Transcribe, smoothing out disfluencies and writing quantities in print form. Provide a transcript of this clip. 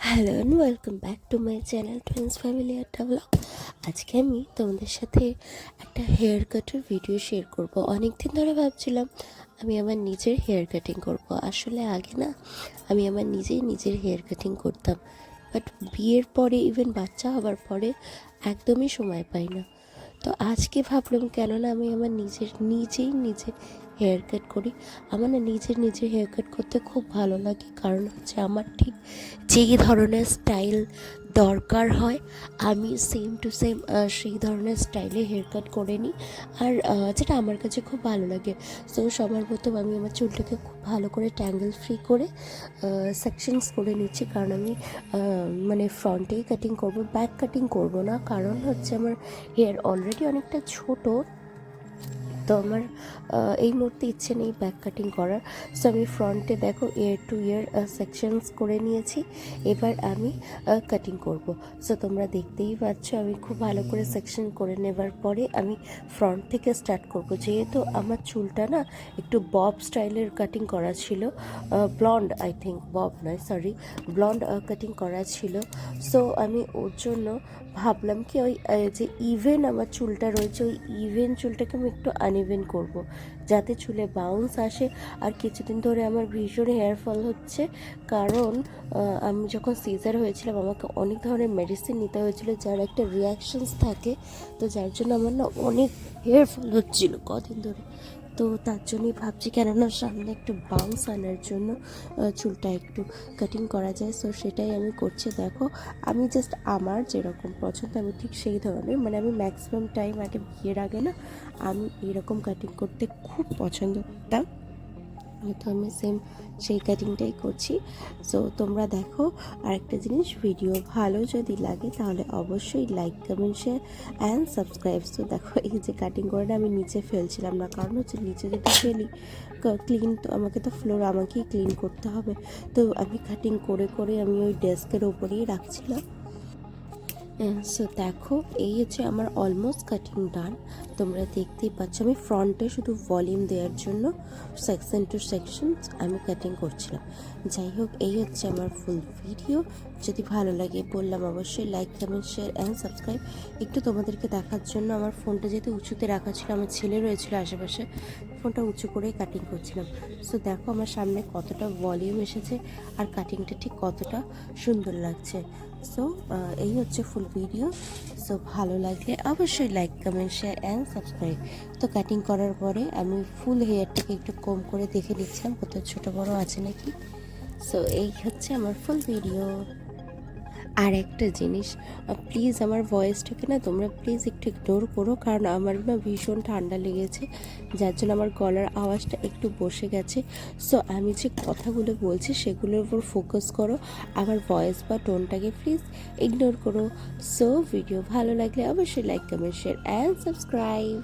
Hello and welcome back to my channel twins family আড্ডা blog. আজকে আমি তোমাদের সাথে একটা হেয়ার কাটের ভিডিও শেয়ার করব। অনেক দিন ধরে ভাবছিলাম আমি আমার নিজের হেয়ার কাটিং করব। আসলে আগে না আমি আমার নিজের হেয়ার কাটিং করতাম, বাট বিয়ের পরে ইভেন বাচ্চা হওয়ার পরে একদমই সময় পাই না। তো আজকে ভাবলাম কেননা আমি আমার নিজের হেয়ার কাট করি। আমার না নিজের হেয়ার কাট করতে খুব ভালো লাগে, কারণ হচ্ছে আমার ঠিক যেই ধরনের স্টাইল দরকার হয় আমি সেম টু সেম সেই ধরনের স্টাইলে হেয়ার কাট করে নিই। আর যেটা আমার কাছে খুব ভালো লাগে। সো সবার প্রথম আমি আমার চুলটাকে খুব ভালো করে ট্যাঙ্গেল ফ্রি করে সেকশনস করে নিচ্ছি, কারণ আমি মানে ফ্রন্টেই কাটিং করব, ব্যাক কাটিং করব না। কারণ হচ্ছে আমার হেয়ার অলরেডি অনেকটা ছোট, তো আমার এই মুহূর্তে ইচ্ছে নেই ব্যাক কাটিং করার। সো আমি ফ্রন্টে দেখো ইয়ার টু ইয়ার সেকশনস করে নিয়েছি। এবার আমি কাটিং করব। সো তোমরা দেখতেই পাচ্ছ আমি খুব ভালো করে সেকশন করে নেবার পরে আমি ফ্রন্ট থেকে স্টার্ট করব। যেহেতু আমার চুলটা না একটু বব স্টাইলের কাটিং করা ছিল, ব্লন্ড, আই থিঙ্ক বব নয়, সরি, ব্লন্ড কাটিং করা ছিল। সো আমি ওর জন্য ভাবলাম কি ওই যে ইভেন আমার চুলটা রয়েছে, ওই ইভেন চুলটাকে আমি একটু আনইভেন করব, যাতে চুলে বাউন্স আসে। আর কিছুদিন ধরে আমার ভীষণ হেয়ার ফল হচ্ছে, কারণ আমি যখন সিজার হয়েছিলাম আমাকে অনেক ধরনের মেডিসিন নিতে হয়েছিল, যার একটা রিয়াকশনস থাকে। তো যার জন্য আমার না অনেক হেয়ার ফল হচ্ছিল কদিন ধরে। তো তার জন্যই ভাবছি কেননা সামনে একটু বাউন্স আনার জন্য চুলটা একটু কাটিং করা যায়। সো সেটাই আমি করছি। দেখো আমি জাস্ট আমার যেরকম পছন্দ আমি ঠিক সেই ধরনের, মানে আমি ম্যাক্সিমাম টাইম আগে বিয়ের আগে না আমি এরকম কাটিং করতে খুব পছন্দ করতাম। তো আমি সেম সেই কাটিংটাই করছি। সো তোমরা দেখো, আরেকটা জিনিস, ভিডিও ভালো যদি লাগে তাহলে অবশ্যই like, comment, share and subscribe. তো দেখো এই যে কাটিং করে আমি নিচে ফেলছিলাম না, কারণ হচ্ছে নিচে যদি ফেলি ক্লিন, তো আমাকে তো ফ্লোর আমাকেই ক্লিন করতে হবে। তো আমি কাটিং করে করে আমি ওই ডেস্কের ওপরেই রাখছিলাম। সো দেখো এই হচ্ছে আমার অলমোস্ট কাটিং ডান। তোমরা দেখতেই পাচ্ছ আমি ফ্রন্টে শুধু ভলিউম দেওয়ার জন্য সেকশন টু সেকশন আমি কাটিং করছিলাম। যাই হোক, এই হচ্ছে আমার ফুল ভিডিও। যদি ভালো লাগে বললাম অবশ্যই like, comment, share and subscribe. একটু তোমাদেরকে দেখার জন্য আমার ফোনটা যেহেতু উঁচুতে রাখা ছিল, আমার ছেলে রয়েছিল আশেপাশে, ফোনটা উঁচু করেই কাটিং করছিলাম। সো দেখো আমার সামনে কতটা ভলিউম এসেছে আর কাটিংটা ঠিক কতটা সুন্দর লাগছে। সো এই হচ্ছে ফুল ভিডিও। সো ভালো লাগলে অবশ্যই like, comment, share and subscribe. তো কাটিং করার পরে আমি ফুল হেয়ারটাকে একটু কম করে দেখে নিচ্ছিলাম কোথাও ছোটো বড়ো আছে নাকি। সো এই হচ্ছে আমার ফুল ভিডিও। আর একটা জিনিস, প্লিজ আমার ভয়েসটাকে না তোমরা প্লিজ একটু ইগনোর করো, কারণ আমার না ভীষণ ঠান্ডা লেগেছে, যার জন্য আমার গলার আওয়াজটা একটু বসে গেছে। সো আমি যে কথাগুলো বলছি সেগুলোর উপর ফোকাস করো, আমার ভয়েস বা টোনটাকে প্লিজ ইগনোর করো। সো ভিডিও ভালো লাগলে অবশ্যই like, comment, share and subscribe.